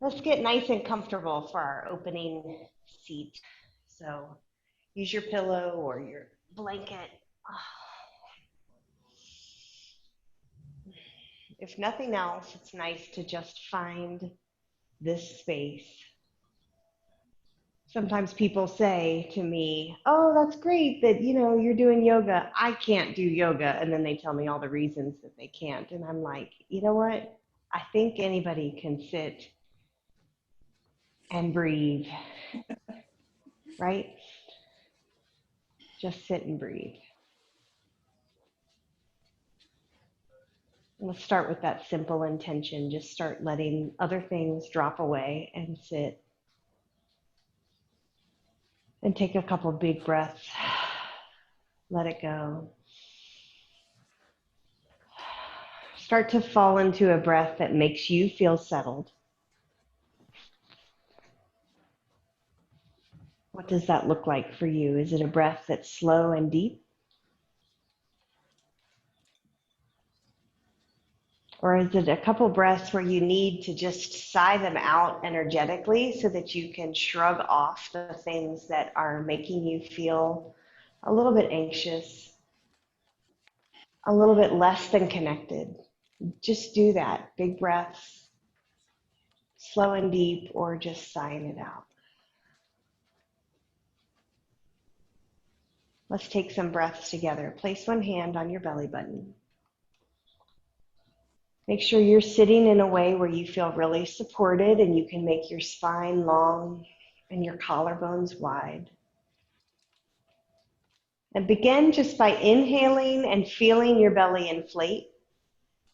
Let's get nice and comfortable for our opening seat. So use your pillow or your blanket. If nothing else, it's nice to just find this space. Sometimes people say to me, "Oh, that's great that you're doing yoga. I can't do yoga." And then they tell me all the reasons that they can't. And I'm like, "You know what? I think anybody can sit and breathe, right? Just sit and breathe." Let's start with that simple intention. Just start letting other things drop away and sit and take a couple big breaths. Let it go. Start to fall into a breath that makes you feel settled. What does that look like for you? Is it a breath that's slow and deep? Or is it a couple breaths where you need to just sigh them out energetically so that you can shrug off the things that are making you feel a little bit anxious, a little bit less than connected? Just do that. Big breaths, slow and deep, or just sighing it out. Let's take some breaths together. Place one hand on your belly button. Make sure you're sitting in a way where you feel really supported and you can make your spine long and your collarbones wide. And begin just by inhaling and feeling your belly inflate,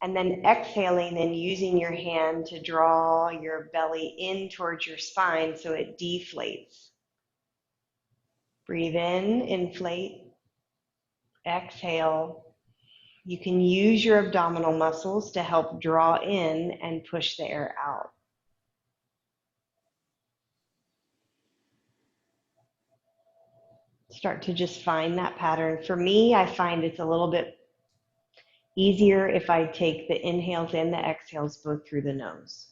and then exhaling and using your hand to draw your belly in towards your spine so it deflates. Breathe in, inflate, exhale. You can use your abdominal muscles to help draw in and push the air out. Start to just find that pattern. For me, I find it's a little bit easier if I take the inhales and the exhales both through the nose.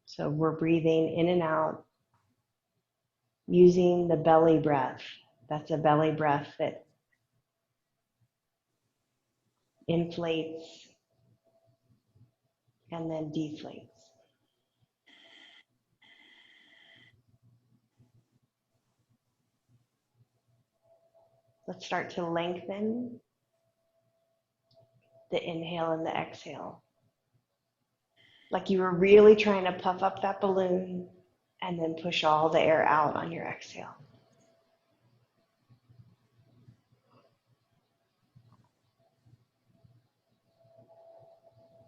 So we're breathing in and out using the belly breath. That's a belly breath that inflates and then deflates. Let's start to lengthen the inhale and the exhale. Like you were really trying to puff up that balloon and then push all the air out on your exhale.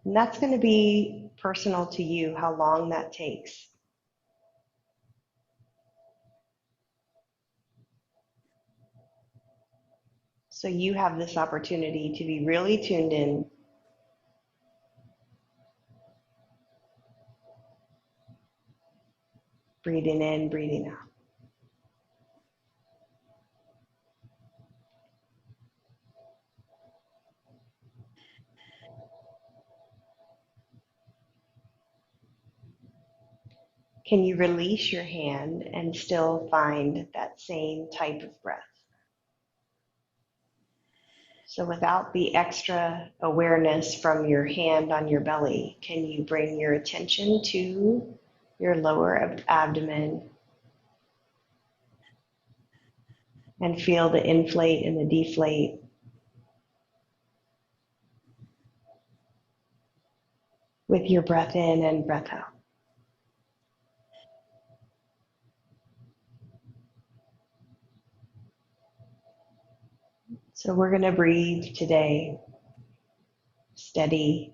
And that's going to be personal to you, how long that takes. So you have this opportunity to be really tuned in, breathing in, breathing out. Can you release your hand and still find that same type of breath? So without the extra awareness from your hand on your belly, can you bring your attention to your lower abdomen and feel the inflate and the deflate with your breath in and breath out? So we're going to breathe today steady.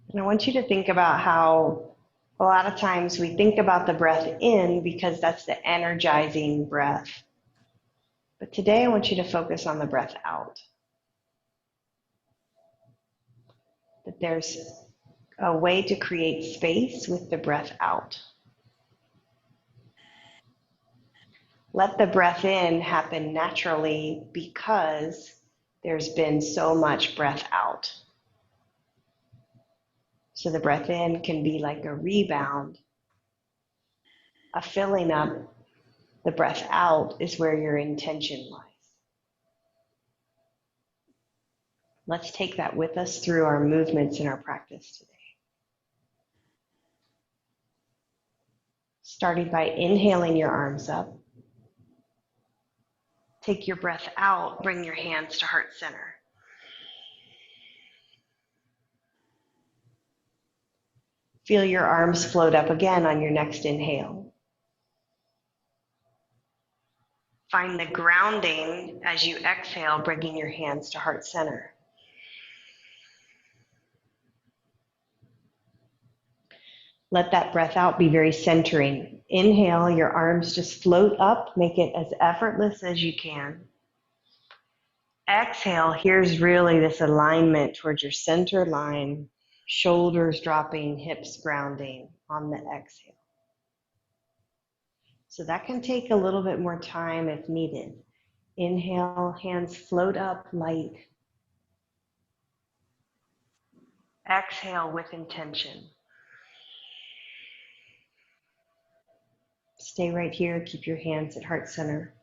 And I want you to think about how a lot of times we think about the breath in because that's the energizing breath. But today I want you to focus on the breath out. That there's a way to create space with the breath out. Let the breath in happen naturally because there's been so much breath out. So the breath in can be like a rebound, a filling up. The breath out is where your intention lies. Let's take that with us through our movements in our practice today. Starting by inhaling your arms up. Take your breath out, bring your hands to heart center. Feel your arms float up again on your next inhale. Find the grounding as you exhale, bringing your hands to heart center. Let that breath out be very centering. Inhale, your arms just float up, make it as effortless as you can. Exhale, here's really this alignment towards your center line, shoulders dropping, hips grounding on the exhale. So that can take a little bit more time if needed. Inhale, hands float up light. Exhale with intention. Stay right here, keep your hands at heart center.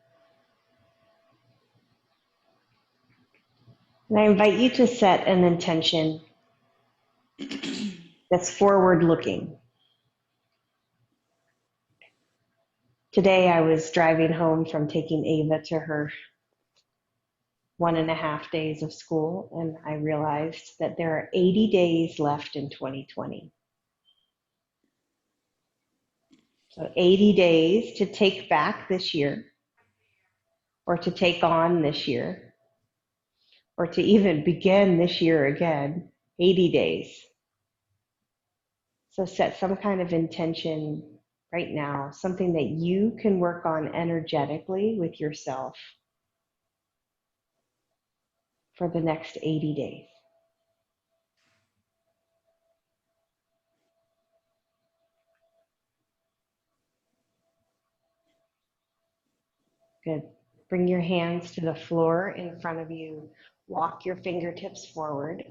And I invite you to set an intention that's forward looking. Today I was driving home from taking Ava to her 1.5 days of school, and I realized that there are 80 days left in 2020. So 80 days to take back this year, or to take on this year, or to even begin this year again, 80 days. So set some kind of intention right now, something that you can work on energetically with yourself for the next 80 days. Good. Bring your hands to the floor in front of you. Walk your fingertips forward.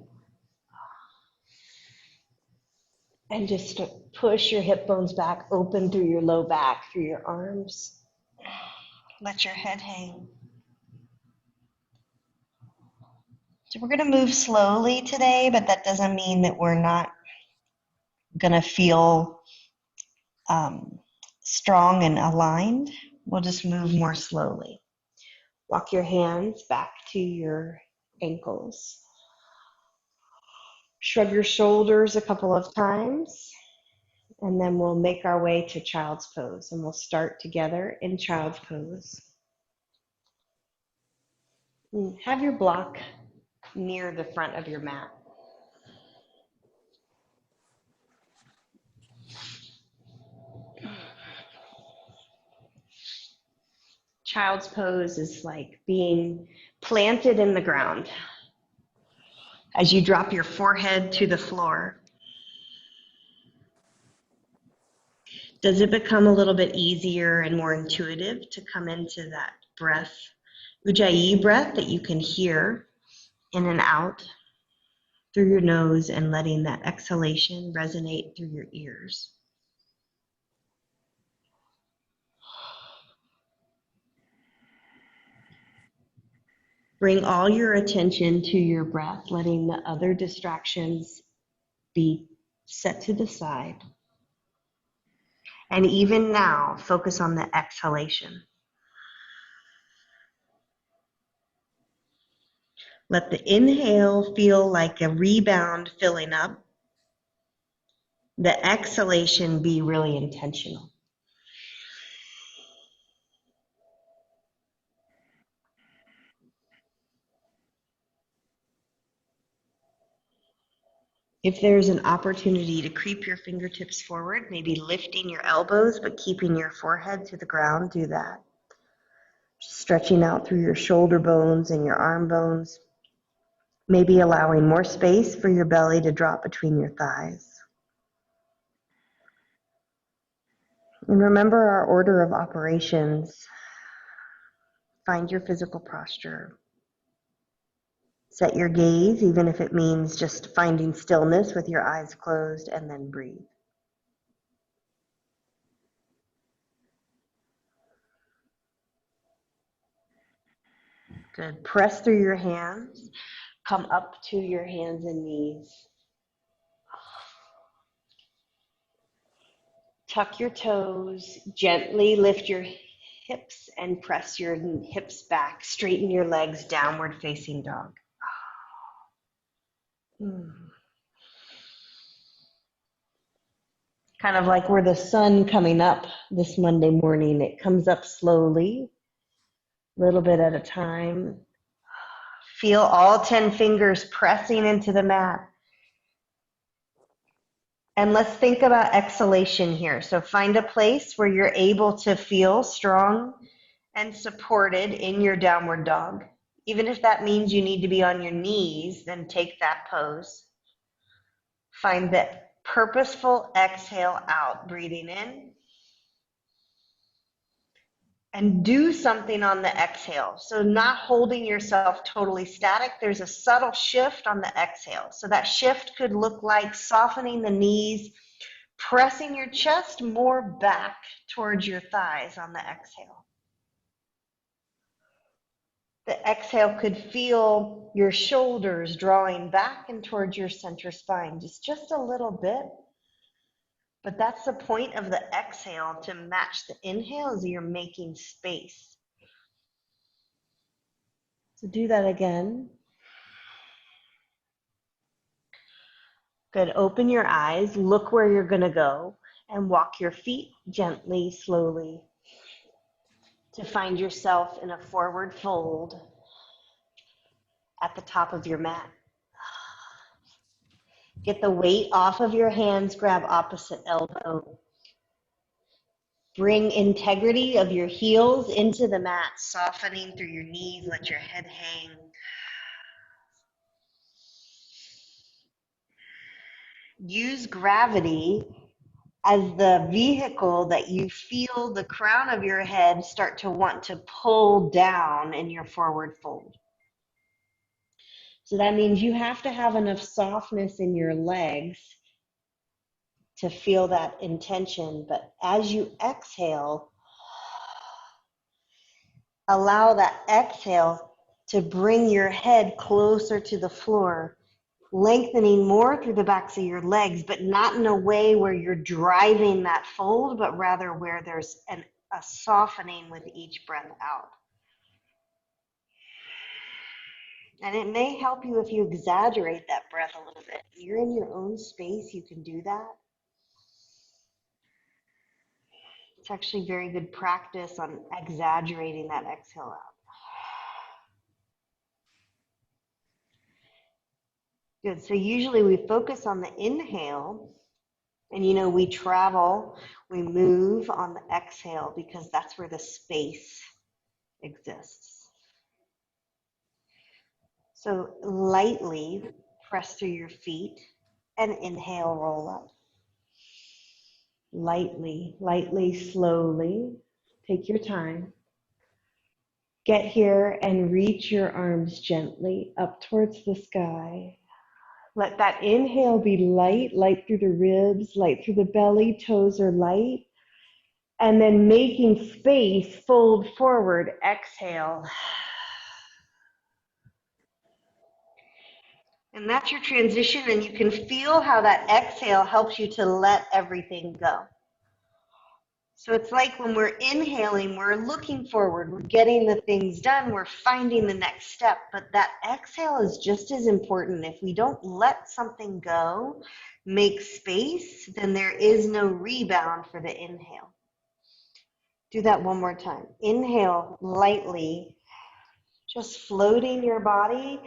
And just push your hip bones back, open through your low back, through your arms. Let your head hang. So we're going to move slowly today, but that doesn't mean that we're not going to feel strong and aligned. We'll just move more slowly. Walk your hands back to your ankles. Shrug your shoulders a couple of times, and then we'll make our way to child's pose, and we'll start together in child's pose. Have your block near the front of your mat. Child's pose is like being planted in the ground. As you drop your forehead to the floor, does it become a little bit easier and more intuitive to come into that breath, Ujjayi breath that you can hear in and out through your nose and letting that exhalation resonate through your ears? Bring all your attention to your breath, letting the other distractions be set to the side. And even now, focus on the exhalation. Let the inhale feel like a rebound filling up. The exhalation be really intentional. If there's an opportunity to creep your fingertips forward, maybe lifting your elbows but keeping your forehead to the ground, do that. Just stretching out through your shoulder bones and your arm bones, maybe allowing more space for your belly to drop between your thighs. And remember our order of operations. Find your physical posture. Set your gaze, even if it means just finding stillness with your eyes closed, and then breathe. Good. Press through your hands. Come up to your hands and knees. Tuck your toes. Gently lift your hips and press your hips back. Straighten your legs, downward facing dog. Kind of like we're the sun coming up this Monday morning. It comes up slowly, a little bit at a time. Feel all 10 fingers pressing into the mat. And let's think about exhalation here. So find a place where you're able to feel strong and supported in your downward dog. Even if that means you need to be on your knees, then take that pose. Find the purposeful exhale out, breathing in. And do something on the exhale. So not holding yourself totally static. There's a subtle shift on the exhale. So that shift could look like softening the knees, pressing your chest more back towards your thighs on the exhale. The exhale could feel your shoulders drawing back and towards your center spine, just a little bit. But that's the point of the exhale, to match the inhale as you're making space. So do that again. Good. Open your eyes, look where you're going to go, and walk your feet gently, slowly, to find yourself in a forward fold at the top of your mat. Get the weight off of your hands, grab opposite elbow. Bring integrity of your heels into the mat, softening through your knees, let your head hang. Use gravity as the vehicle that you feel the crown of your head start to want to pull down in your forward fold. So that means you have to have enough softness in your legs to feel that intention. But as you exhale, allow that exhale to bring your head closer to the floor, lengthening more through the backs of your legs, but not in a way where you're driving that fold, but rather where there's a softening with each breath out. And it may help you if you exaggerate that breath a little bit. You're in your own space, you can do that. It's actually very good practice on exaggerating that exhale out. Good. So usually we focus on the inhale, and we travel, we move on the exhale because that's where the space exists. So lightly press through your feet and inhale, roll up. Lightly, slowly, take your time. Get here and reach your arms gently up towards the sky. Let that inhale be light through the ribs, light through the belly, toes are light. And then making space, fold forward, exhale. And that's your transition, and you can feel how that exhale helps you to let everything go. So it's like when we're inhaling, we're looking forward, we're getting the things done, we're finding the next step, but that exhale is just as important. If we don't let something go, make space, then there is no rebound for the inhale. Do that one more time. Inhale lightly, just floating your body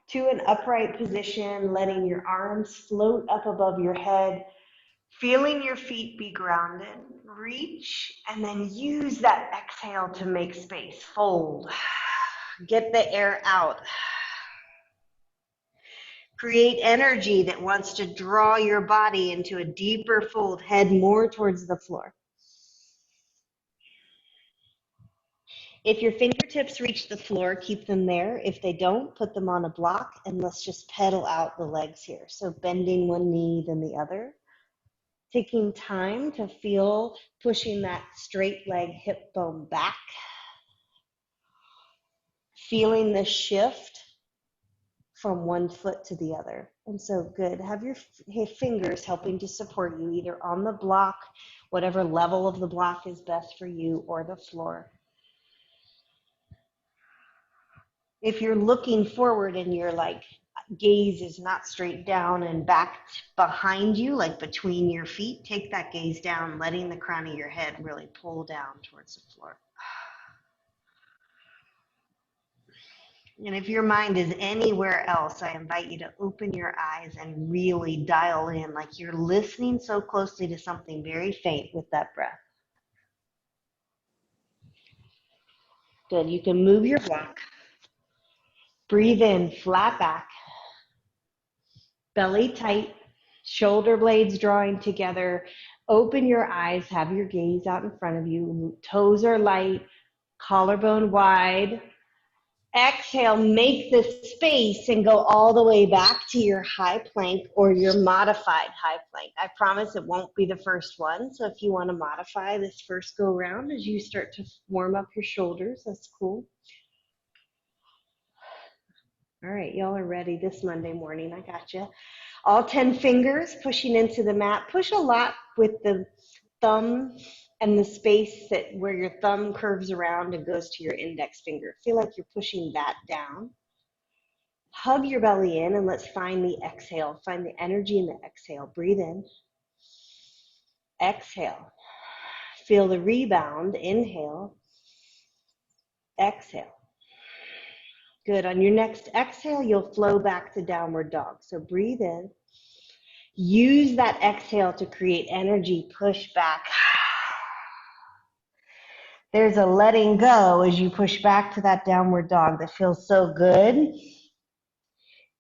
to an upright position, letting your arms float up above your head, feeling your feet be grounded. Reach, and then use that exhale to make space. Fold. Get the air out. Create energy that wants to draw your body into a deeper fold, head more towards the floor. If your fingertips reach the floor, keep them there. If they don't, put them on a block, and let's just pedal out the legs here. So bending one knee, then the other. Taking time to feel pushing that straight leg hip bone back. Feeling the shift from one foot to the other. And so good. Have your fingers helping to support you either on the block, whatever level of the block is best for you, or the floor. If you're looking forward and your like gaze is not straight down and back behind you, like between your feet, take that gaze down, letting the crown of your head really pull down towards the floor. And if your mind is anywhere else, I invite you to open your eyes and really dial in, like you're listening so closely to something very faint with that breath. Good. You can move your block. Breathe in, flat back, belly tight, shoulder blades drawing together. Open your eyes, have your gaze out in front of you. Toes are light, collarbone wide. Exhale, make the space and go all the way back to your high plank or your modified high plank. I promise it won't be the first one. So if you want to modify this first go round as you start to warm up your shoulders, that's cool. All right, y'all are ready this Monday morning. I got you. All 10 fingers pushing into the mat. Push a lot with the thumb and the space that where your thumb curves around and goes to your index finger. Feel like you're pushing that down. Hug your belly in and let's find the exhale. Find the energy in the exhale. Breathe in. Exhale. Feel the rebound. Inhale. Exhale. Good. On your next exhale, you'll flow back to downward dog. So breathe in. Use that exhale to create energy. Push back. There's a letting go as you push back to that downward dog that feels so good.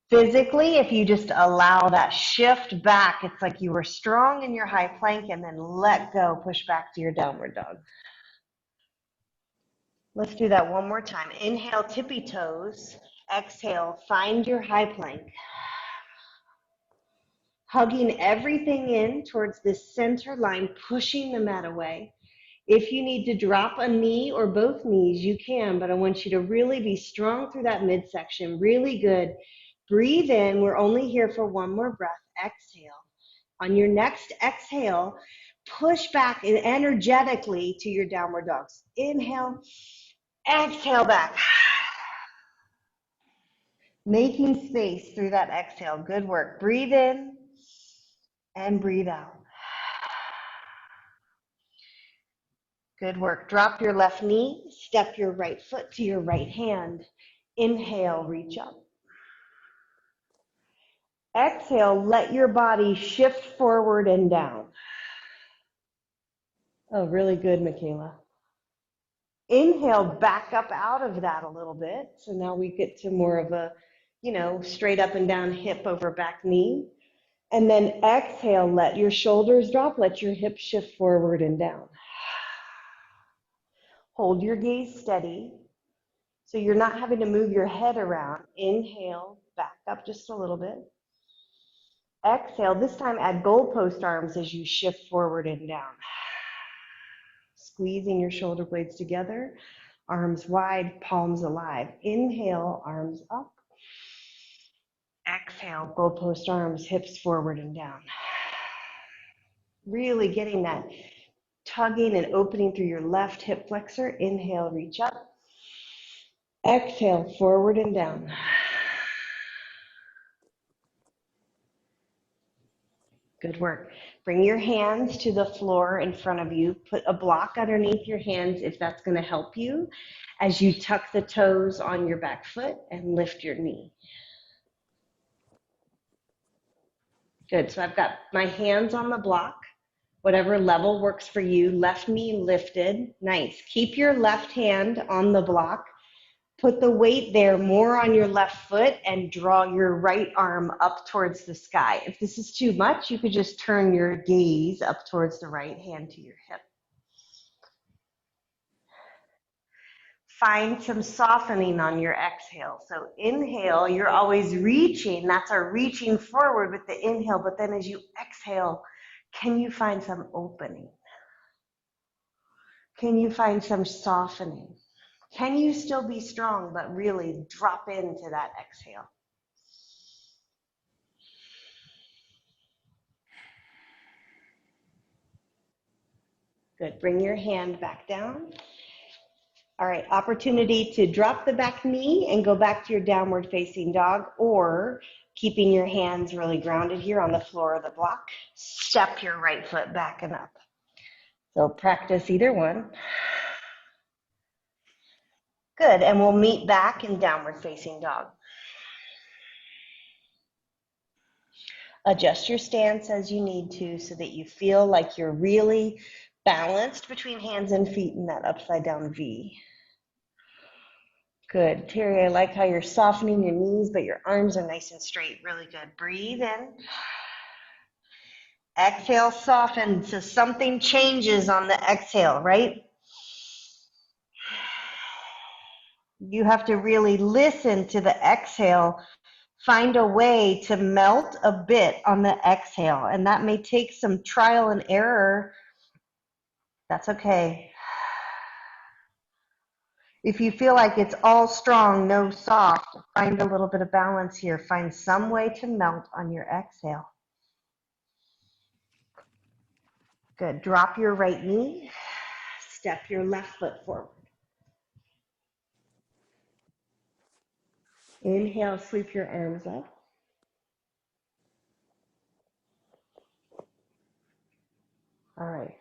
Physically, if you just allow that shift back, it's like you were strong in your high plank and then let go, push back to your downward dog. Let's do that one more time. Inhale, tippy toes. Exhale, find your high plank. Hugging everything in towards this center line, pushing the mat away. If you need to drop a knee or both knees, you can, but I want you to really be strong through that midsection. Really good. Breathe in. We're only here for one more breath. Exhale. On your next exhale, push back energetically to your downward dogs. Inhale. Exhale back. Making space through that exhale. Good work. Breathe in and breathe out. Good work. Drop your left knee, step your right foot to your right hand. Inhale, reach up. Exhale, let your body shift forward and down. Oh, really good, Michaela. Inhale, back up out of that a little bit. So now we get to more of a, straight up and down hip over back knee. And then exhale, let your shoulders drop, let your hips shift forward and down. Hold your gaze steady so you're not having to move your head around. Inhale, back up just a little bit. Exhale, this time add goalpost arms as you shift forward and down. Squeezing your shoulder blades together, arms wide, palms alive. Inhale, arms up. Exhale, goalpost arms, hips forward and down. Really getting that tugging and opening through your left hip flexor. Inhale, reach up. Exhale, forward and down. Good work. Bring your hands to the floor in front of you. Put a block underneath your hands if that's going to help you as you tuck the toes on your back foot and lift your knee. Good. So I've got my hands on the block, whatever level works for you. Left knee lifted. Nice. Keep your left hand on the block. Put the weight there more on your left foot and draw your right arm up towards the sky. If this is too much, you could just turn your gaze up towards the right hand to your hip. Find some softening on your exhale. So inhale, you're always reaching. That's our reaching forward with the inhale. But then as you exhale, can you find some opening? Can you find some softening? Can you still be strong, but really drop into that exhale? Good. Bring your hand back down. All right, opportunity to drop the back knee and go back to your downward facing dog, or keeping your hands really grounded here on the floor of the block, step your right foot back and up. So practice either one. Good, and we'll meet back in downward facing dog. Adjust your stance as you need to so that you feel like you're really balanced between hands and feet in that upside down V. Good. Terry, I like how you're softening your knees, but your arms are nice and straight. Really good. Breathe in. Exhale, soften. So something changes on the exhale, right? You have to really listen to the exhale. Find a way to melt a bit on the exhale. And that may take some trial and error. That's okay. If you feel like it's all strong, no soft, find a little bit of balance here. Find some way to melt on your exhale. Good. Drop your right knee. Step your left foot forward. Inhale, sweep your arms up. All right.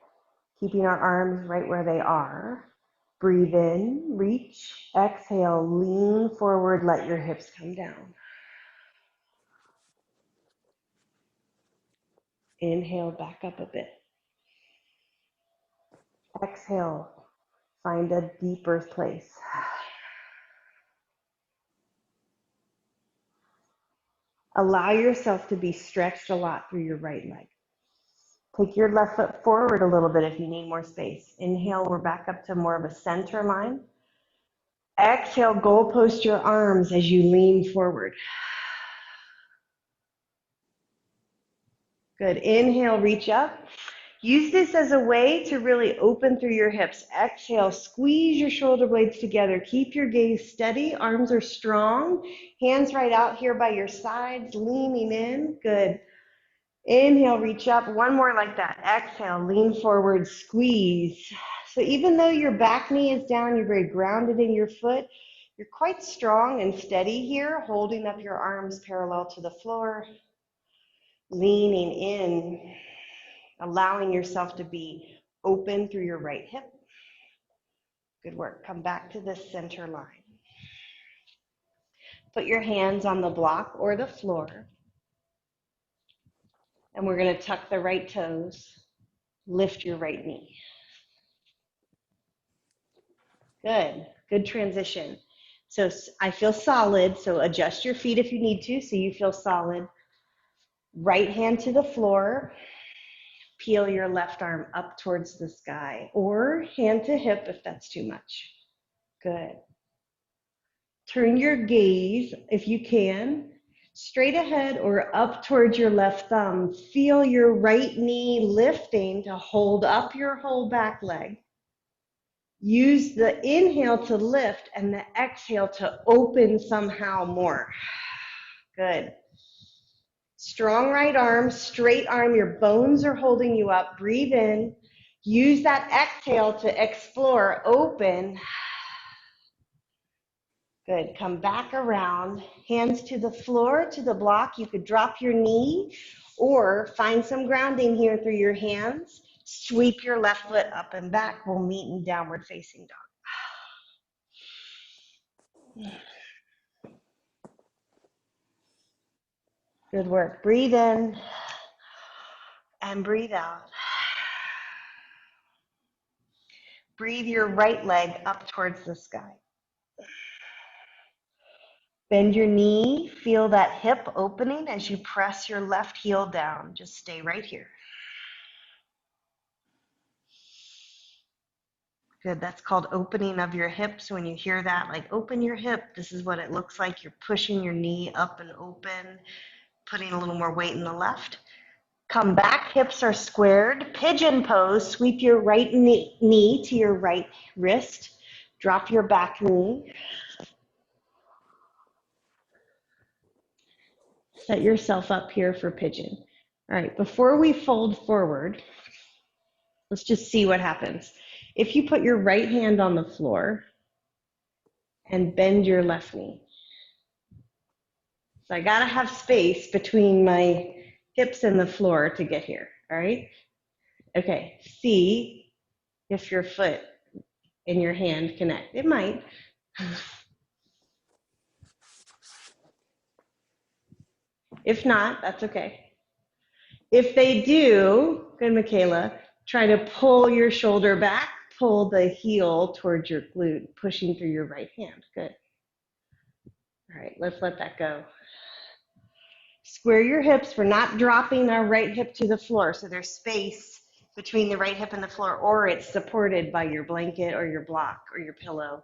Keeping our arms right where they are. Breathe in, reach, exhale, lean forward, let your hips come down. Inhale, back up a bit. Exhale, find a deeper place. Allow yourself to be stretched a lot through your right leg. Take your left foot forward a little bit if you need more space. Inhale, we're back up to more of a center line. Exhale, goalpost your arms as you lean forward. Good. Inhale, reach up. Use this as a way to really open through your hips. Exhale, squeeze your shoulder blades together. Keep your gaze steady. Arms are strong. Hands right out here by your sides, leaning in. Good. Inhale, reach up. One more like that. Exhale, lean forward, squeeze. So even though your back knee is down, you're very grounded in your foot. You're quite strong and steady here, holding up your arms parallel to the floor, leaning in, allowing yourself to be open through your right hip. Good work. Come back to this center line. Put your hands on the block or the floor. And we're going to tuck the right toes. Lift your right knee. Good. Good transition. So I feel solid. So adjust your feet if you need to so you feel solid. Right hand to the floor. Peel your left arm up towards the sky, or hand to hip if that's too much. Good. Turn your gaze, if you can, straight ahead or up towards your left thumb. Feel your right knee lifting to hold up your whole back leg. Use the inhale to lift and the exhale to open somehow more. Good. Strong right arm, straight arm, your bones are holding you up. Breathe in. Use that exhale to explore, open. Good. Come back around. Hands to the floor, to the block. You could drop your knee or find some grounding here through your hands. Sweep your left foot up and back. We'll meet in downward facing dog. Good work. Breathe in and breathe out. Breathe your right leg up towards the sky. Bend your knee, feel that hip opening as you press your left heel down. Just stay right here. Good. That's called opening of your hips. When you hear that, like open your hip, this is what it looks like. You're pushing your knee up and open, putting a little more weight in the left. Come back, hips are squared. Pigeon pose. Sweep your right knee to your right wrist. Drop your back knee. Set yourself up here for pigeon. All right, before we fold forward, let's just see what happens. If you put your right hand on the floor and bend your left knee. So I gotta have space between my hips and the floor to get here, all right? Okay, see if your foot and your hand connect. It might. If not, that's okay. If they do, good, Michaela, try to pull your shoulder back, pull the heel towards your glute, pushing through your right hand. Good. All right, let's let that go. Square your hips. We're not dropping our right hip to the floor, so there's space between the right hip and the floor, or it's supported by your blanket or your block or your pillow.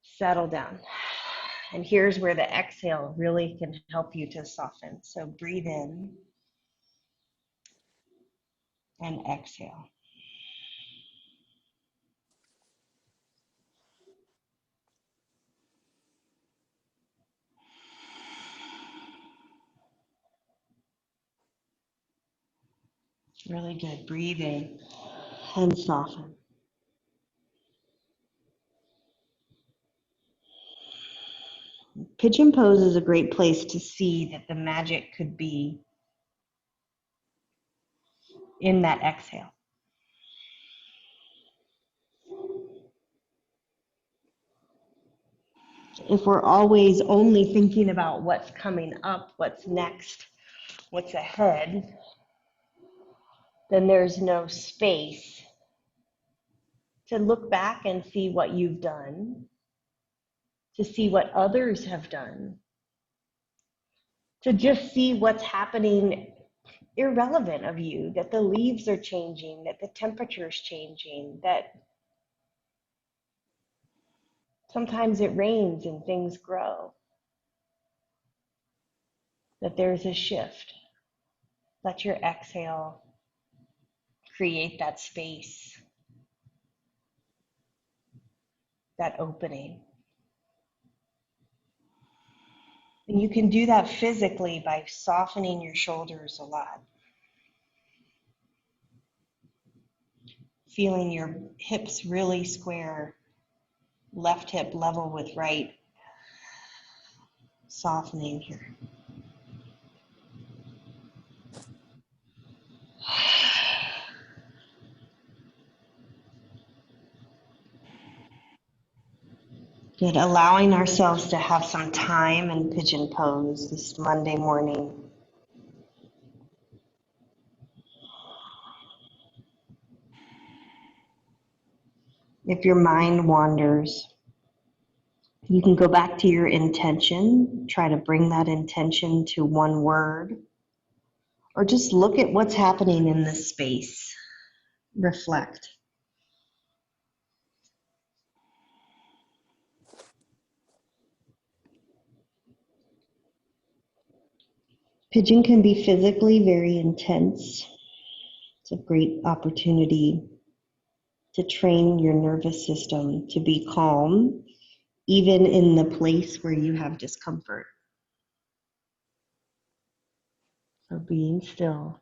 Settle down. And here's where the exhale really can help you to soften. So breathe in and exhale. Really good. Breathe in and soften. Pigeon pose is a great place to see that the magic could be in that exhale. If we're always only thinking about what's coming up, what's next, what's ahead, then there's no space to look back and see what you've done, to see what others have done, to just see what's happening irrelevant of you, that the leaves are changing, that the temperature's changing, that sometimes it rains and things grow, that there's a shift. Let your exhale create that space, that opening. And you can do that physically by softening your shoulders a lot. Feeling your hips really square, left hip level with right, softening here. Good. Allowing ourselves to have some time in pigeon pose this Monday morning. If your mind wanders, you can go back to your intention, try to bring that intention to one word, or just look at what's happening in this space. Reflect. Pigeon can be physically very intense. It's a great opportunity to train your nervous system to be calm, even in the place where you have discomfort. So being still.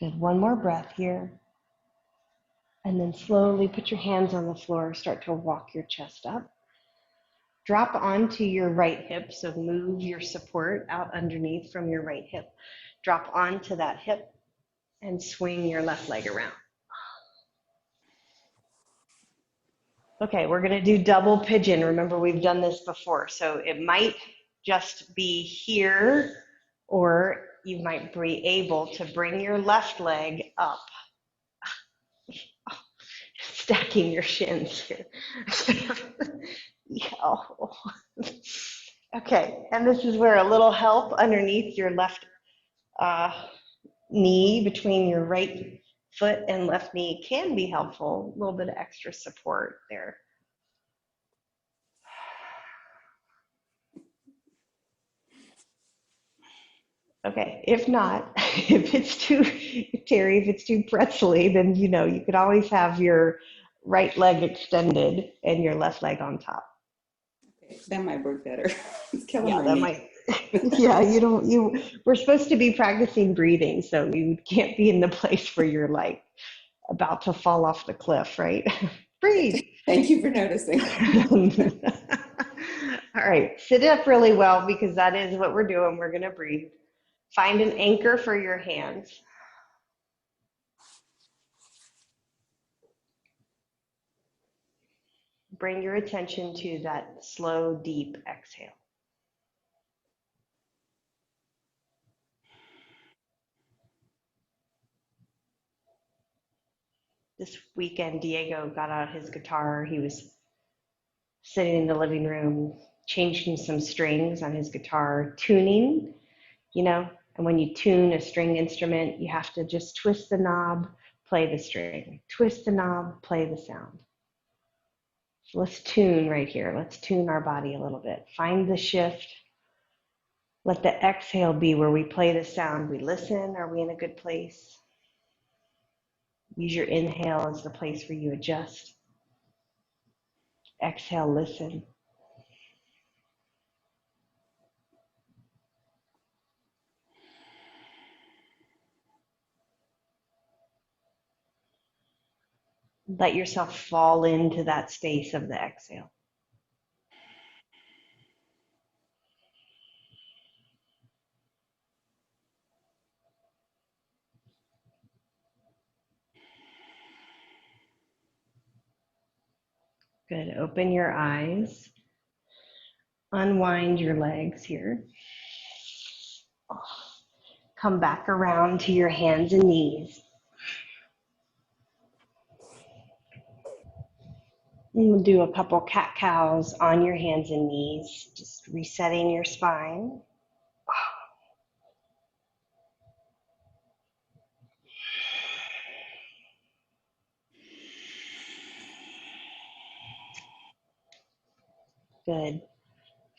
Good. One more breath here. And then slowly put your hands on the floor. Start to walk your chest up. Drop onto your right hip. So move your support out underneath from your right hip. Drop onto that hip and swing your left leg around. Okay, we're going to do double pigeon. Remember, we've done this before. So it might just be here, or you might be able to bring your left leg up. Stacking your shins here. Okay, and this is where a little help underneath your left uh, knee, between your right foot and left knee, can be helpful. A little bit of extra support there. Okay, if not, if it's too, Terry, if it's too pretzely, then you could always have your right leg extended and your left leg on top. Okay, that might work better. It's killing Yeah, my that knee. might, yeah, we're supposed to be practicing breathing, so you can't be in the place where you're like about to fall off the cliff, right? Breathe. Thank you for noticing. All right, sit up really well because that is what we're doing. We're going to breathe. Find an anchor for your hands. Bring your attention to that slow, deep exhale. This weekend, Diego got out his guitar. He was sitting in the living room, changing some strings on his guitar, tuning, and when you tune a string instrument, you have to just twist the knob, play the string, twist the knob, play the sound. So let's tune right here. Let's tune our body a little bit. Find the shift. Let the exhale be where we play the sound. We listen. Are we in a good place? Use your inhale as the place where you adjust. Exhale, listen. Let yourself fall into that space of the exhale. Good. Open your eyes. Unwind your legs here. Come back around to your hands and knees. And we'll do a couple cat cows on your hands and knees, just resetting your spine. Good.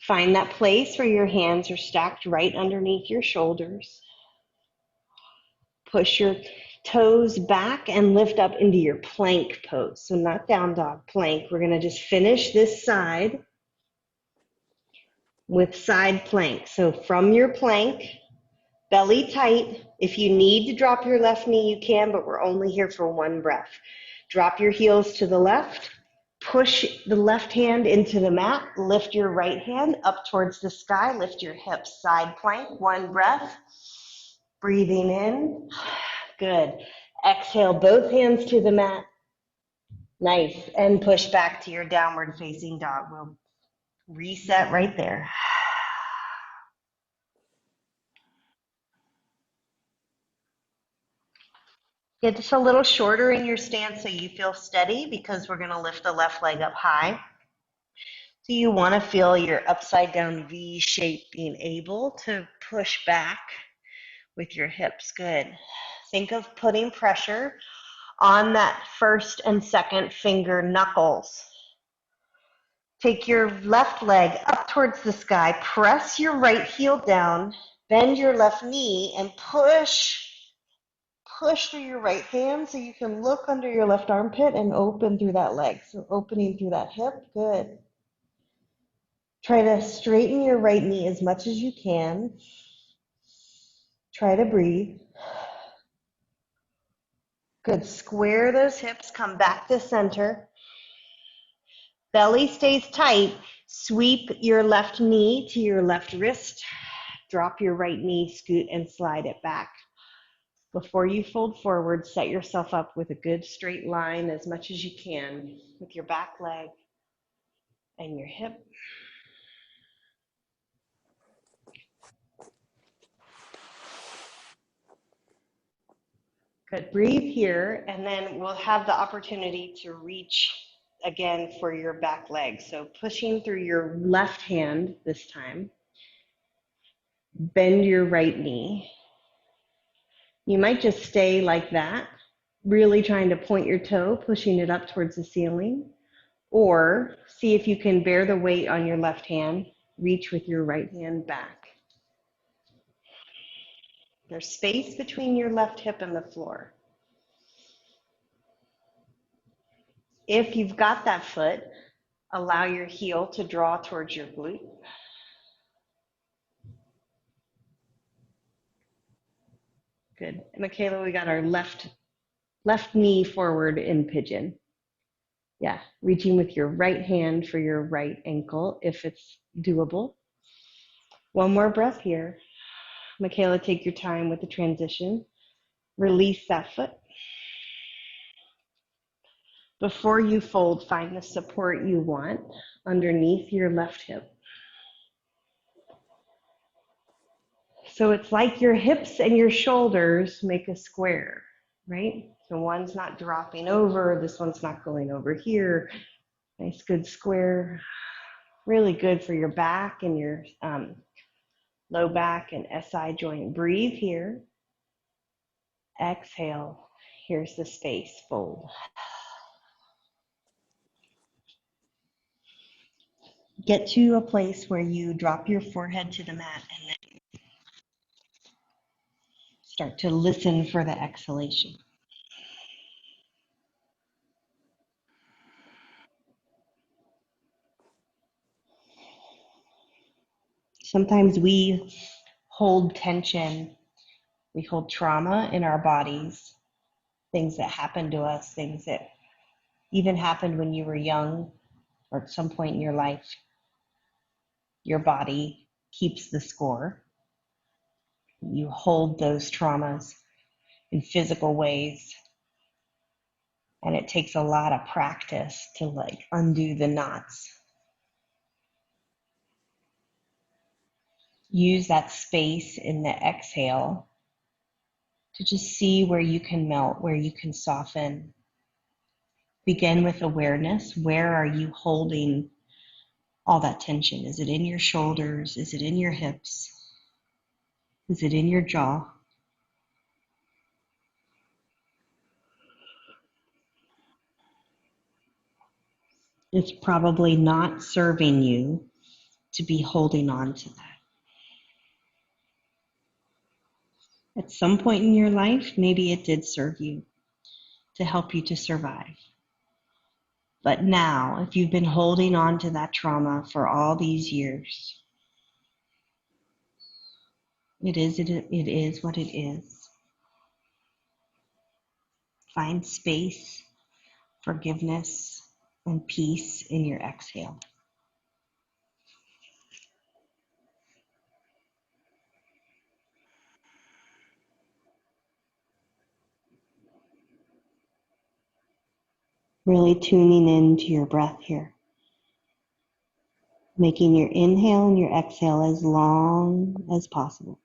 Find that place where your hands are stacked right underneath your shoulders. Push your toes back and lift up into your plank pose. So not down dog, plank. We're going to just finish this side with side plank. So from your plank, belly tight. If you need to drop your left knee, you can, but we're only here for one breath. Drop your heels to the left. Push the left hand into the mat. Lift your right hand up towards the sky. Lift your hips. Side plank. One breath. Breathing in. Good. Exhale, both hands to the mat. Nice. And push back to your downward facing dog. We'll reset right there. Get just a little shorter in your stance so you feel steady because we're going to lift the left leg up high. So you want to feel your upside down V shape being able to push back with your hips. Good. Think of putting pressure on that first and second finger knuckles. Take your left leg up towards the sky. Press your right heel down. Bend your left knee and push through your right hand so you can look under your left armpit and open through that leg. So opening through that hip. Good. Try to straighten your right knee as much as you can. Try to breathe. Good. Square those hips. Come back to center. Belly stays tight. Sweep your left knee to your left wrist. Drop your right knee, scoot and slide it back. Before you fold forward, set yourself up with a good straight line as much as you can with your back leg and your hip. Good. Breathe here, and then we'll have the opportunity to reach again for your back leg. So pushing through your left hand this time. Bend your right knee. You might just stay like that, really trying to point your toe, pushing it up towards the ceiling. Or see if you can bear the weight on your left hand, reach with your right hand back. There's space between your left hip and the floor. If you've got that foot, allow your heel to draw towards your glute. Good. Michaela, we got our left knee forward in pigeon. Yeah, reaching with your right hand for your right ankle if it's doable. One more breath here. Michaela, take your time with the transition. Release that foot. Before you fold, find the support you want underneath your left hip. So it's like your hips and your shoulders make a square, right? So one's not dropping over, this one's not going over here. Nice, good square. Really good for your back and your low back and SI joint. Breathe here. Exhale. Here's the space. Fold. Get to a place where you drop your forehead to the mat and then start to listen for the exhalation. Sometimes we hold tension, we hold trauma in our bodies, things that happened to us, things that even happened when you were young or at some point in your life. Your body keeps the score. You hold those traumas in physical ways, and it takes a lot of practice to undo the knots. Use that space in the exhale to just see where you can melt, where you can soften. Begin with awareness. Where are you holding all that tension? Is it in your shoulders? Is it in your hips? Is it in your jaw? It's probably not serving you to be holding on to that. At some point in your life, maybe it did serve you to help you to survive. But now, if you've been holding on to that trauma for all these years, it is what it is. Find space, forgiveness, and peace in your exhale. Really tuning into your breath here. Making your inhale and your exhale as long as possible.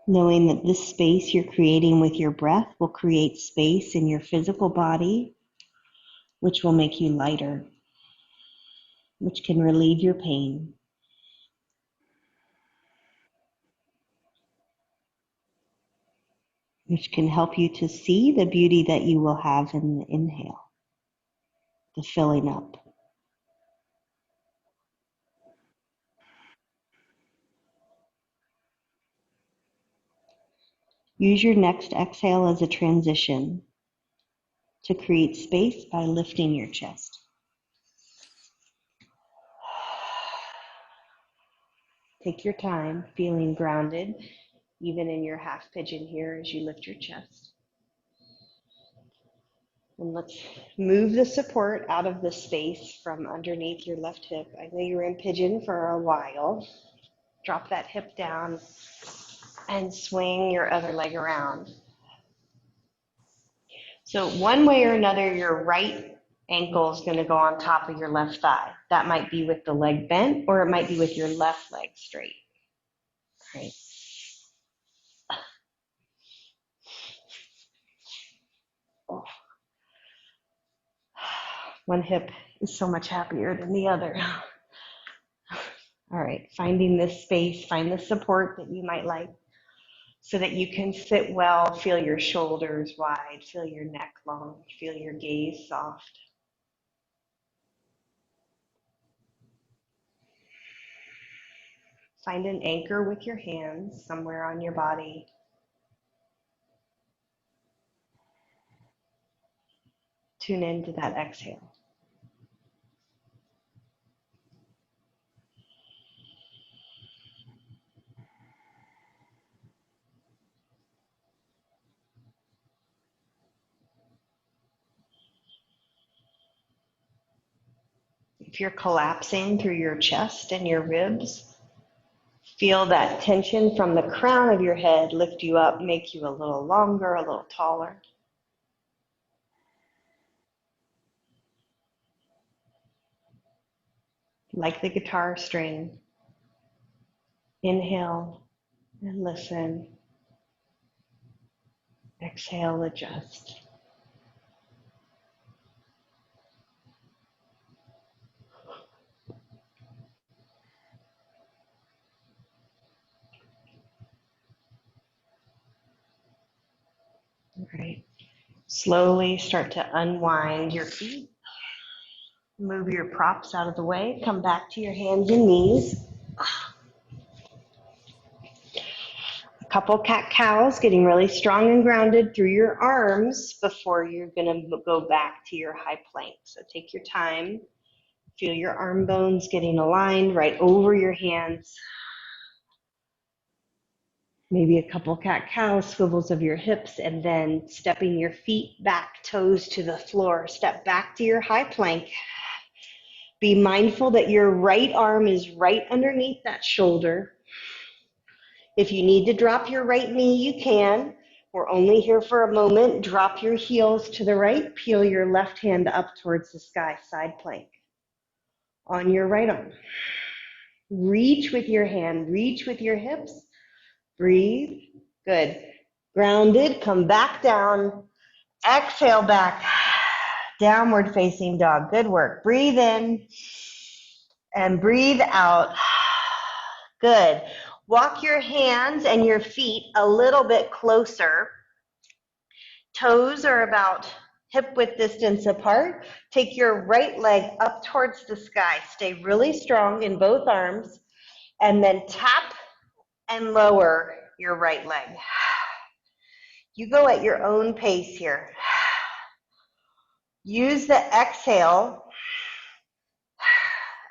Knowing that this space you're creating with your breath will create space in your physical body, which will make you lighter, which can relieve your pain. Which can help you to see the beauty that you will have in the inhale, the filling up. Use your next exhale as a transition to create space by lifting your chest. Take your time, feeling grounded, even in your half pigeon here as you lift your chest. And let's move the support out of the space from underneath your left hip. I know you were in pigeon for a while. Drop that hip down and swing your other leg around. So one way or another, your right ankle is going to go on top of your left thigh. That might be with the leg bent, or it might be with your left leg straight. Right. One hip is so much happier than the other. All right, finding this space, find the support that you might like so that you can sit well, feel your shoulders wide, feel your neck long, feel your gaze soft. Find an anchor with your hands somewhere on your body. Tune into that exhale. If you're collapsing through your chest and your ribs, feel that tension from the crown of your head lift you up, make you a little longer, a little taller. Like the guitar string, inhale and listen. Exhale, adjust. All right. Slowly start to unwind your feet. Move your props out of the way. Come back to your hands and knees. A couple cat-cows, getting really strong and grounded through your arms before you're going to go back to your high plank. So take your time. Feel your arm bones getting aligned right over your hands. Maybe a couple cat-cow swivels of your hips, and then stepping your feet back, toes to the floor. Step back to your high plank. Be mindful that your right arm is right underneath that shoulder. If you need to drop your right knee, you can. We're only here for a moment. Drop your heels to the right. Peel your left hand up towards the sky, side plank. On your right arm. Reach with your hand. Reach with your hips. Breathe. Good. Grounded. Come back down. Exhale back. Downward facing dog. Good work. Breathe in and breathe out. Good. Walk your hands and your feet a little bit closer. Toes are about hip width distance apart. Take your right leg up towards the sky. Stay really strong in both arms. And then tap and lower your right leg. You go at your own pace here. Use the exhale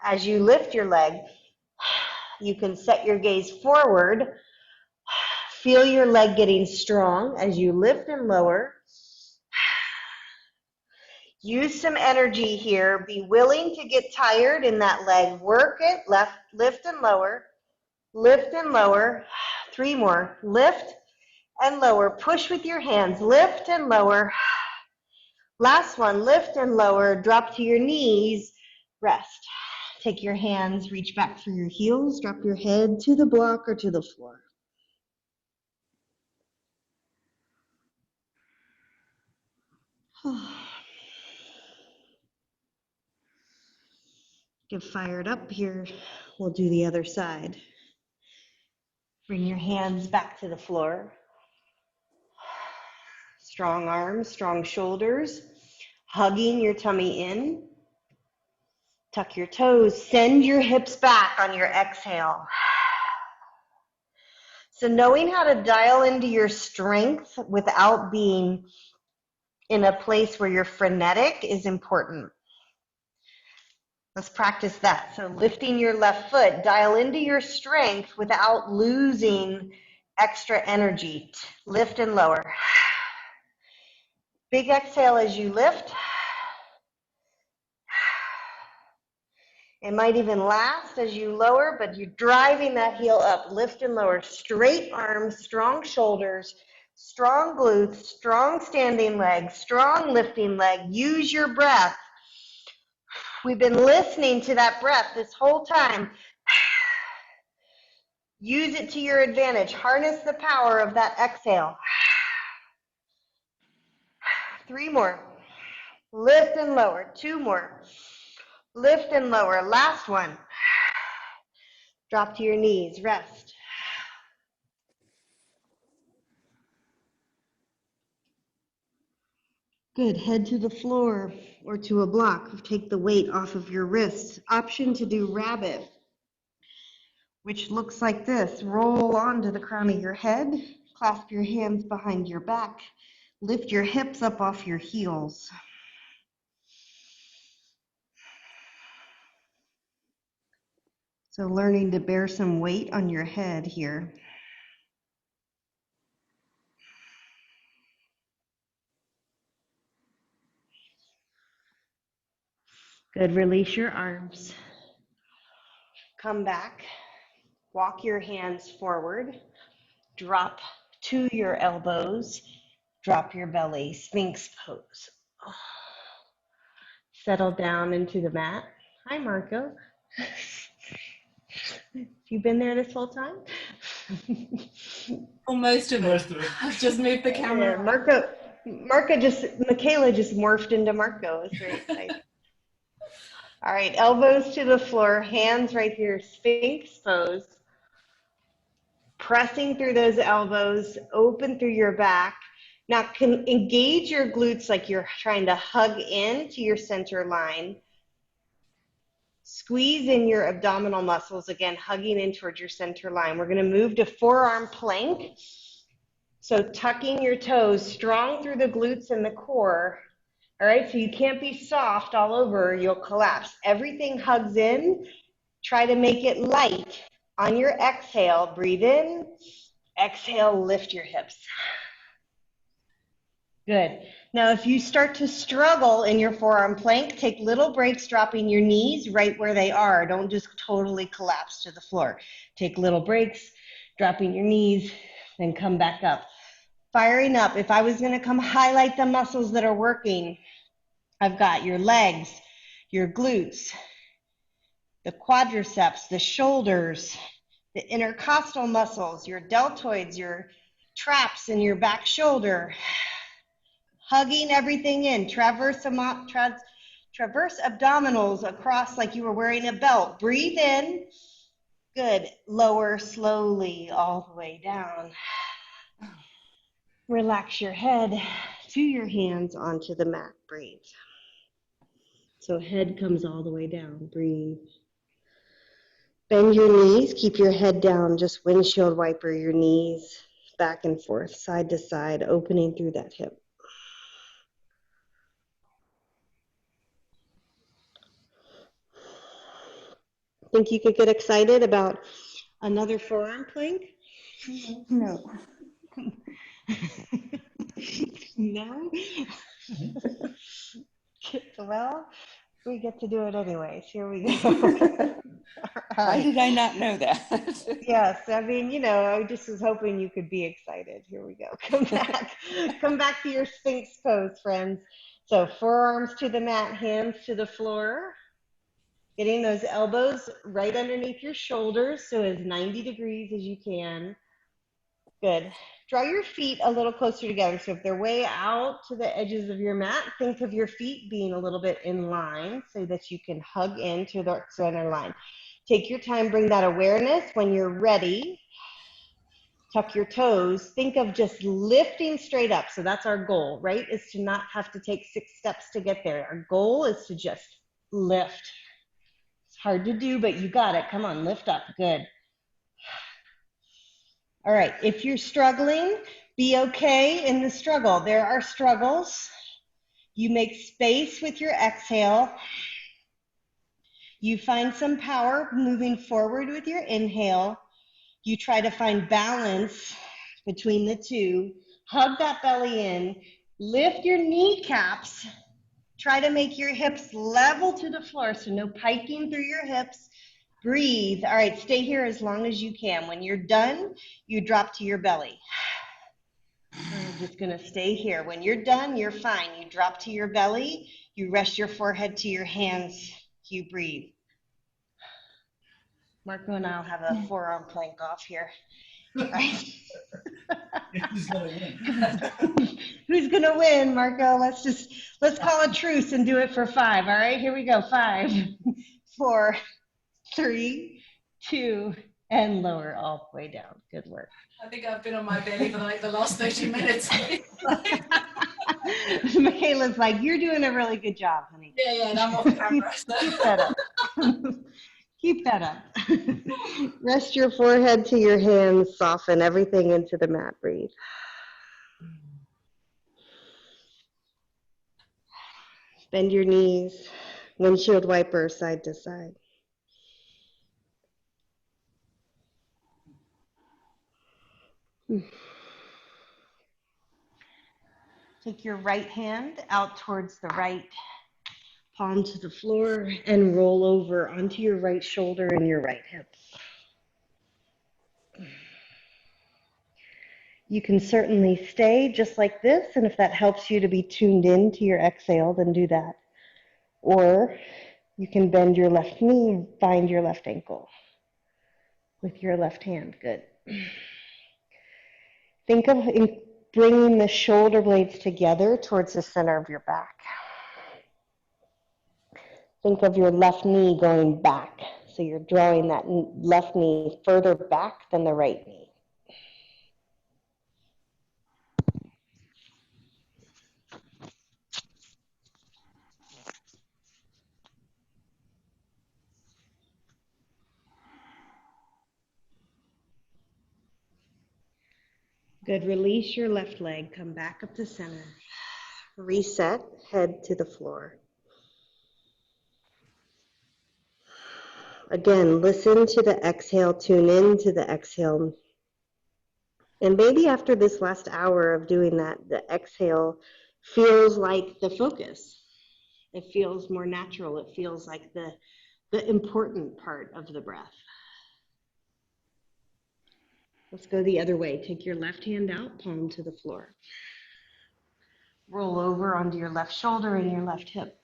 as you lift your leg. You can set your gaze forward. Feel your leg getting strong as you lift and lower. Use some energy here. Be willing to get tired in that leg. Work it. Lift and lower. Lift and lower. 3 more. Lift and lower. Push with your hands. Lift and lower. Last one. Lift and lower. Drop to your knees. Rest. Take your hands. Reach back for your heels. Drop your head to the block or to the floor. Get fired up here. We'll do the other side. Bring your hands back to the floor. Strong arms, strong shoulders. Hugging your tummy in. Tuck your toes. Send your hips back on your exhale. So knowing how to dial into your strength without being in a place where you're frenetic is important. Let's practice that. So lifting your left foot, dial into your strength without losing extra energy. Lift and lower. Big exhale as you lift. It might even last as you lower, but you're driving that heel up. Lift and lower. Straight arms, strong shoulders, strong glutes, strong standing legs, strong lifting leg. Use your breath We've been listening to that breath this whole time. Use it to your advantage. Harness the power of that exhale. 3 more. Lift and lower. 2 more. Lift and lower. Last one. Drop to your knees. Rest. Good. Head to the floor or to a block. Take the weight off of your wrists. Option to do rabbit, which looks like this. Roll onto the crown of your head. Clasp your hands behind your back. Lift your hips up off your heels. So learning to bear some weight on your head here. Good. Release your arms. Come back. Walk your hands forward. Drop to your elbows. Drop your belly. Sphinx pose. Settle down into the mat. Hi, Marco. You been there this whole time? Well, most of it. I've just moved the camera. Michaela just morphed into Marco. It's very exciting. All right, elbows to the floor, hands right here, Sphinx pose. Pressing through those elbows, open through your back. Now engage your glutes like you're trying to hug in to your center line. Squeeze in your abdominal muscles, again, hugging in towards your center line. We're going to move to forearm plank. So tucking your toes, strong through the glutes and the core. All right, so you can't be soft all over, you'll collapse. Everything hugs in. Try to make it light. On your exhale, breathe in. Exhale, lift your hips. Good. Now, if you start to struggle in your forearm plank, take little breaks, dropping your knees right where they are. Don't just totally collapse to the floor. Take little breaks, dropping your knees, then come back up. Firing up. If I was going to come highlight the muscles that are working, I've got your legs, your glutes, the quadriceps, the shoulders, the intercostal muscles, your deltoids, your traps, and your back shoulder. Hugging everything in. Traverse abdominals across like you were wearing a belt. Breathe in. Good. Lower slowly all the way down. Relax your head to your hands onto the mat. Breathe. So head comes all the way down. Breathe. Bend your knees. Keep your head down. Just windshield wiper your knees back and forth, side to side, opening through that hip. Think you could get excited about another forearm plank? No. No? Well, we get to do it anyways. Here we go. Why did I not know that? Yes, I mean, I just was hoping you could be excited. Here we go. Come back. Come back to your Sphinx pose, friends. So forearms to the mat, hands to the floor. Getting those elbows right underneath your shoulders, so as 90 degrees as you can. Good. Draw your feet a little closer together. So if they're way out to the edges of your mat, think of your feet being a little bit in line so that you can hug into the center line. Take your time, bring that awareness. When you're ready, tuck your toes. Think of just lifting straight up. So that's our goal, right? Is to not have to take 6 steps to get there. Our goal is to just lift. Hard to do, but you got it. Come on, lift up. Good. All right. If you're struggling, be okay in the struggle. There are struggles. You make space with your exhale. You find some power moving forward with your inhale. You try to find balance between the two. Hug that belly in. Lift your kneecaps. Try to make your hips level to the floor, so no piking through your hips. Breathe. All right, stay here as long as you can. When you're done, you drop to your belly. I'm just going to stay here. When you're done, you're fine. You drop to your belly. You rest your forehead to your hands. You breathe. Marco and I'll have a forearm plank off here. Right? Who's gonna win? Who's gonna win, Marco? Let's call a truce and do it for 5. All right, here we go. 5, 4, 3, 2, and lower all the way down. Good work. I think I've been on my belly for like the last 30 minutes. Michaela's like, you're doing a really good job, honey. Yeah, and I'm off camera. Keep that up. Keep that up. Rest your forehead to your hands, soften everything into the mat. Breathe. Bend your knees, windshield wiper side to side. Take your right hand out towards the right, palm to the floor, and roll over onto your right shoulder and your right hip. You can certainly stay just like this, and if that helps you to be tuned in to your exhale, then do that. Or you can bend your left knee and find your left ankle with your left hand. Good. Think of bringing the shoulder blades together towards the center of your back. Think of your left knee going back. So you're drawing that left knee further back than the right knee. Good. Release your left leg. Come back up to center. Reset. Head to the floor. Again, listen to the exhale. Tune in to the exhale. And maybe after this last hour of doing that, the exhale feels like the focus. It feels more natural. It feels like the important part of the breath. Let's go the other way. Take your left hand out, palm to the floor. Roll over onto your left shoulder and your left hip.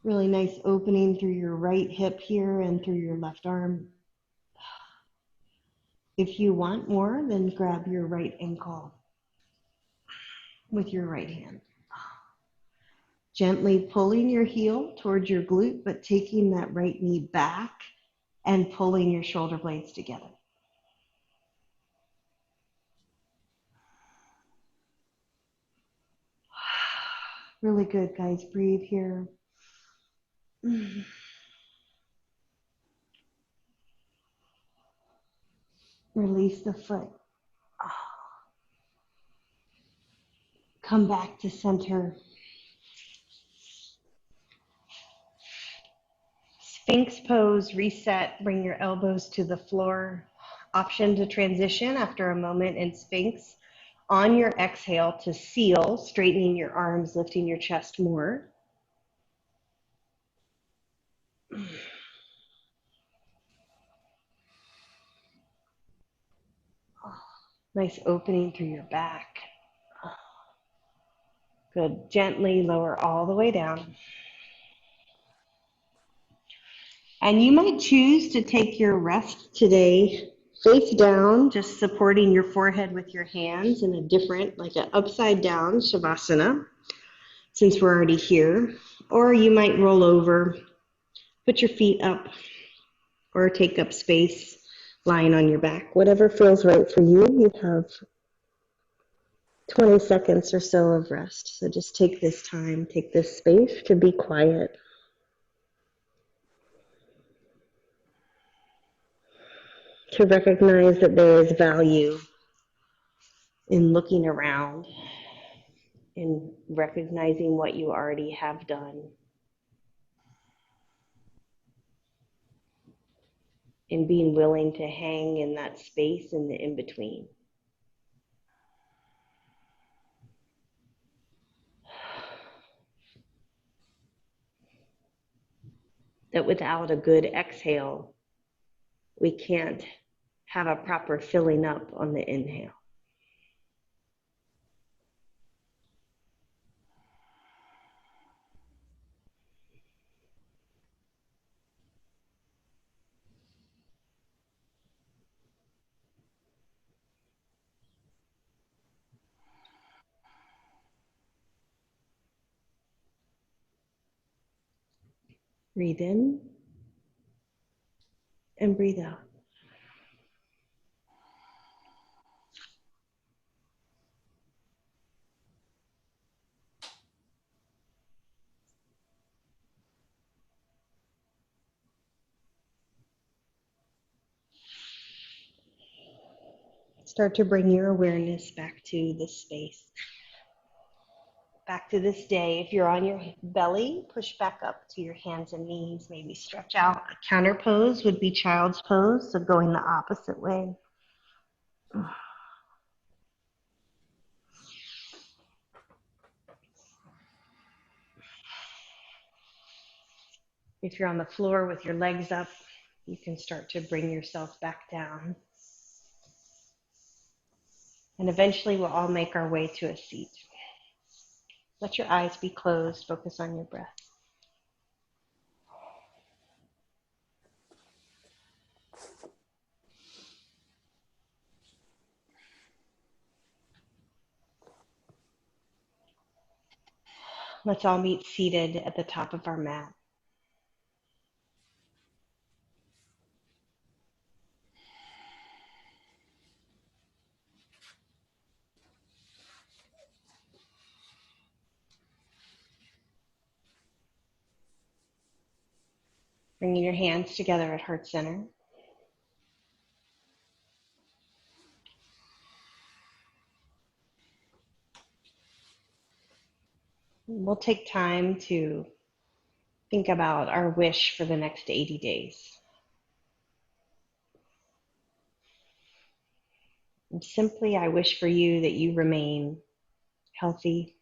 Really nice opening through your right hip here and through your left arm. If you want more, then grab your right ankle with your right hand. Gently pulling your heel towards your glute, but taking that right knee back and pulling your shoulder blades together. Really good, guys. Breathe here. Release the foot. Come back to center. Sphinx pose, reset, bring your elbows to the floor. Option to transition after a moment in Sphinx. On your exhale to seal, straightening your arms, lifting your chest more. Nice opening through your back. Good. Gently lower all the way down. And you might choose to take your rest today face down, just supporting your forehead with your hands in a different, like an upside down Shavasana, since we're already here. Or you might roll over, put your feet up, or take up space lying on your back. Whatever feels right for you. You have 20 seconds or so of rest. So just take this time, take this space to be quiet. To recognize that there is value in looking around, in recognizing what you already have done, in being willing to hang in that space in the in-between. That without a good exhale, we can't have a proper filling up on the inhale. Breathe in and breathe out. Start to bring your awareness back to this space, back to this day. If you're on your belly, push back up to your hands and knees, maybe stretch out. A counter pose would be child's pose, so going the opposite way. If you're on the floor with your legs up, you can start to bring yourself back down. And eventually we'll all make our way to a seat. Let your eyes be closed, focus on your breath. Let's all meet seated at the top of our mat. Bringing your hands together at heart center. We'll take time to think about our wish for the next 80 days. And simply, I wish for you that you remain healthy,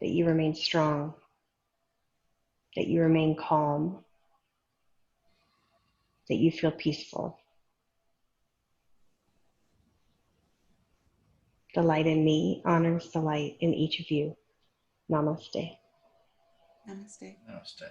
that you remain strong, that you remain calm, that you feel peaceful. The light in me honors the light in each of you. Namaste. Namaste. Namaste.